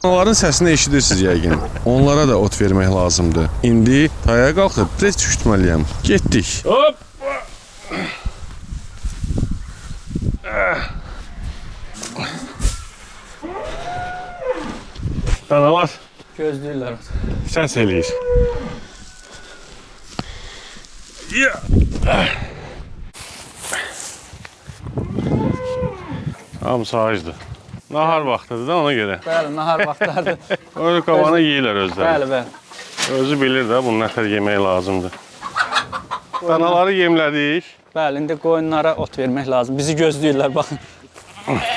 Onların səsini eşidirsiniz yəqin. Onlara da ot vermək lazımdır. İndi taya qalxıb tez düşürtməliyəm. Getdik. Hop! Danalar Gözləyirlər. səs eləyir. Hamısı acdır. Nahar vaxtıdır da ona görə. Bəli, nahar vaxtlardır. Öyle qabanı yeyirlər özləri. Bəli, bəli. Özü bilir də bunun nətər yemək lazımdır. Danaları yemlədik. Bəli, indi qoyunlara ot vermək lazım. Bizi gözləyirlər, baxın. Qucu.